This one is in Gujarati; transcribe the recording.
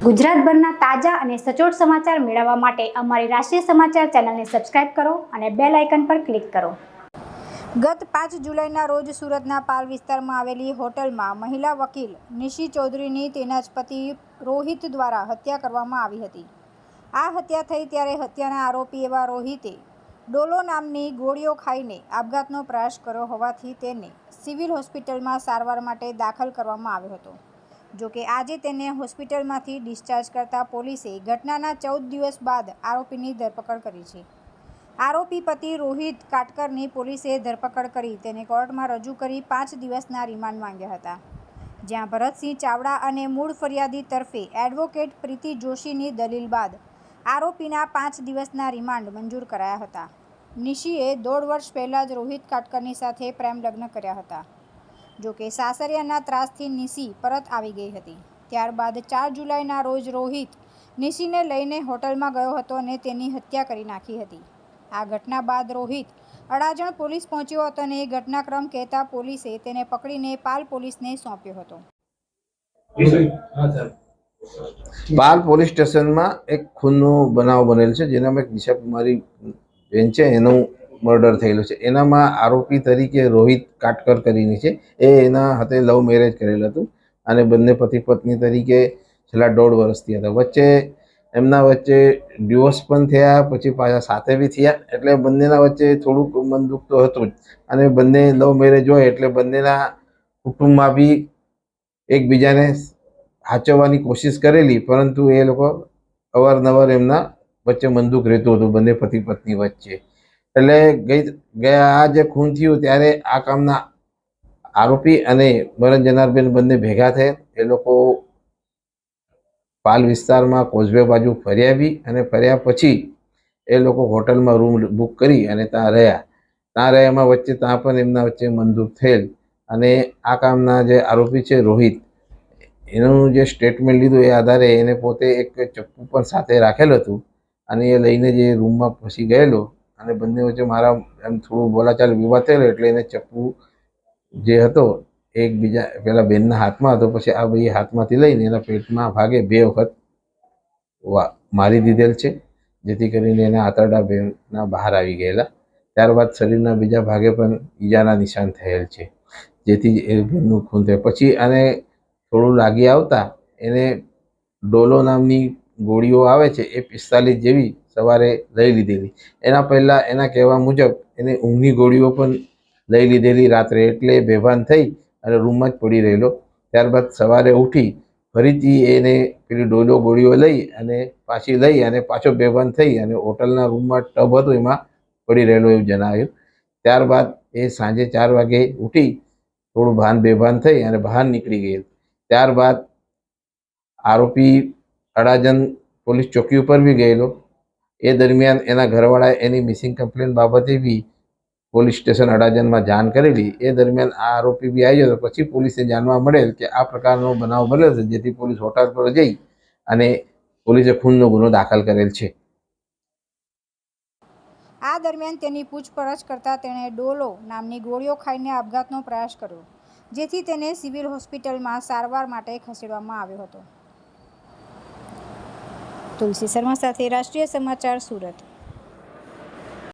ગુજરાતભરના તાજા અને સચોટ સમાચાર મેળવવા માટે અમારી રાષ્ટ્રીય સમાચાર ચેનલને સબસ્ક્રાઇબ કરો અને બેલ આઇકન પર ક્લિક કરો। ગત 5 જુલાઈના રોજ સુરતના પાલ વિસ્તારમાં આવેલી હોટલમાં મહિલા વકીલ નિશી ચૌધરીની તેના જ પતિ રોહિત દ્વારા હત્યા કરવામાં આવી હતી। આ હત્યા થઈ ત્યારે હત્યાના આરોપી એવા રોહિતે ડોલો નામની ગોળીઓ ખાઈને આપઘાતનો પ્રયાસ કર્યો હોવાથી તેને સિવિલ હોસ્પિટલમાં સારવાર માટે દાખલ કરવામાં આવ્યો હતો। જો કે આજે તેને હોસ્પિટલમાંથી ડિસ્ચાર્જ કરતા પોલીસે ઘટનાના 14 દિવસ બાદ આરોપીની ધરપકડ કરી છે। આરોપી પતિ રોહિત કાટકરની પોલીસે ધરપકડ કરી તેને કોર્ટમાં રજૂ કરી 5 દિવસના રિમાન્ડ માંગ્યા હતા, જ્યાં ભરતસિંહ ચાવડા અને મૂળ ફરિયાદી તરફે એડવોકેટ પ્રીતિ જોશીની દલીલ બાદ આરોપીના 5 દિવસના રિમાન્ડ મંજૂર કરાયા હતા। નિશીએ 1.5 વર્ષ પહેલાં જ રોહિત કાટકરની સાથે પ્રેમ લગ્ન કર્યા હતા। જો કે સાસરિયાના ત્રાસથી નિશી પરત આવી ગઈ હતી। ત્યારબાદ 4 જુલાઈના રોજ રોહિત નિશીને લઈને હોટલમાં ગયો હતો અને તેની હત્યા કરી નાખી હતી। આ ઘટના બાદ રોહિત અડાજણ પોલીસ પહોંચ્યો હતો અને ઘટનાક્રમ કહેતા પોલીસે તેને પકડીને પાલ પોલીસને સોંપ્યો હતો। પાલ પોલીસ સ્ટેશનમાં એક ખૂનનો બનાવ બનેલ છે, જેનામાં એક દિશા કુમારી બેન છે, એનું મર્ડર થયેલું છે। એનામાં આરોપી તરીકે રોહિત કાટકર કરીને છે, એ એના હાથે લવ મેરેજ કરેલ હતું અને બંને પતિ પત્ની તરીકે છેલ્લા 1.5 વર્ષથી હતા। એમના વચ્ચે ડિવોર્સ પણ થયા, પછી પાછા સાથે બી થયા, એટલે બંનેના વચ્ચે થોડુંક મન દુઃખ તો હતું જ। અને બંને લવ મેરેજ હોય એટલે બંનેના કુટુંબમાં બી એકબીજાને સાચવવાની કોશિશ કરેલી, પરંતુ એ લોકો અવારનવાર એમના વચ્ચે મન દુઃખ રહેતું હતું બંને પતિ પત્ની વચ્ચે। એટલે ગયા આ જે ખૂન થયું ત્યારે આ કામના આરોપી અને મરણ જનારબેન બંને ભેગા થયા। એ લોકો પાલ વિસ્તારમાં કોઝવે બાજુ ફર્યા બી, અને ફર્યા પછી એ લોકો હોટલમાં રૂમ બુક કરી અને ત્યાં રહ્યામાં વચ્ચે ત્યાં પણ એમના વચ્ચે મનદુખ થયેલ। અને આ કામના જે આરોપી છે રોહિત, એનું જે સ્ટેટમેન્ટ લીધું એ આધારે એને પોતે એક ચપ્પુ પણ સાથે રાખેલું હતું અને એ લઈને જે રૂમમાં પછી ગયેલો અને બંને વચ્ચે મારા એમ થોડું બોલાચાલ વિવાદ થયેલો, એટલે એને ચપ્પુ જે હતો એકબીજા પેલા બેનના હાથમાં હતો, પછી આ ભાઈ હાથમાંથી લઈને એના પેટમાં ભાગે 2 વખત મારી દીધેલ છે, જેથી કરીને એના આંતરડા બેનના બહાર આવી ગયેલા। ત્યારબાદ શરીરના બીજા ભાગે પણ ઈજાના નિશાન થયેલ છે, જેથી એ બેનનું ખૂન થયું। પછી આને થોડું લાગી આવતા એને ડોલો નામની ગોળીઓ આવે છે, એ 45 જેવી સવારે લઈ લીધેલી। એના પહેલાં એના કહેવા મુજબ એને ઊંઘની ગોળીઓ પણ લઈ લીધેલી રાત્રે, એટલે બેભાન થઈ અને રૂમમાં જ પડી રહેલો। ત્યારબાદ સવારે ઉઠી ફરીથી એને પેલી ડોલો ગોળીઓ લઈ અને પાછો બેભાન થઈ અને હોટલના રૂમમાં ટબ હતું એમાં પડી રહેલો એવું જણાવ્યું। ત્યારબાદ એ સાંજે 4 વાગે ઉઠી થોડું બેભાન થઈ અને બહાર નીકળી ગયેલ। ત્યારબાદ આરોપી અડાજણ પોલીસ ચોકી ઉપર બી ગયેલો। એ દરમિયાન એના ઘરવાળાએ એની મિસિંગ કમ્પ્લેન બાબતે બી પોલીસ સ્ટેશન અડાજણમાં જાણ કરેલી। એ દરમિયાન આ આરોપી બી આવ્યો હતો। પછી પોલીસને જાણવા મળેલ કે આ પ્રકારનો બનાવ બન્યો છે, જેથી પોલીસ હોટલ પર જઈ અને પોલીસે ખૂનનો ગુનો દાખલ કરેલ છે। આ દરમિયાન તેની પૂછપરછ કરતા તેણે ડોલો નામની ગોળીઓ ખાઈને આપઘાતનો પ્રયાસ કર્યો, જેથી તેને સિવિલ હોસ્પિટલમાં સારવાર માટે ખસેડવામાં આવ્યો હતો। તુલસી શર્મા સાથે રાષ્ટ્રીય સમાચાર, સુરત।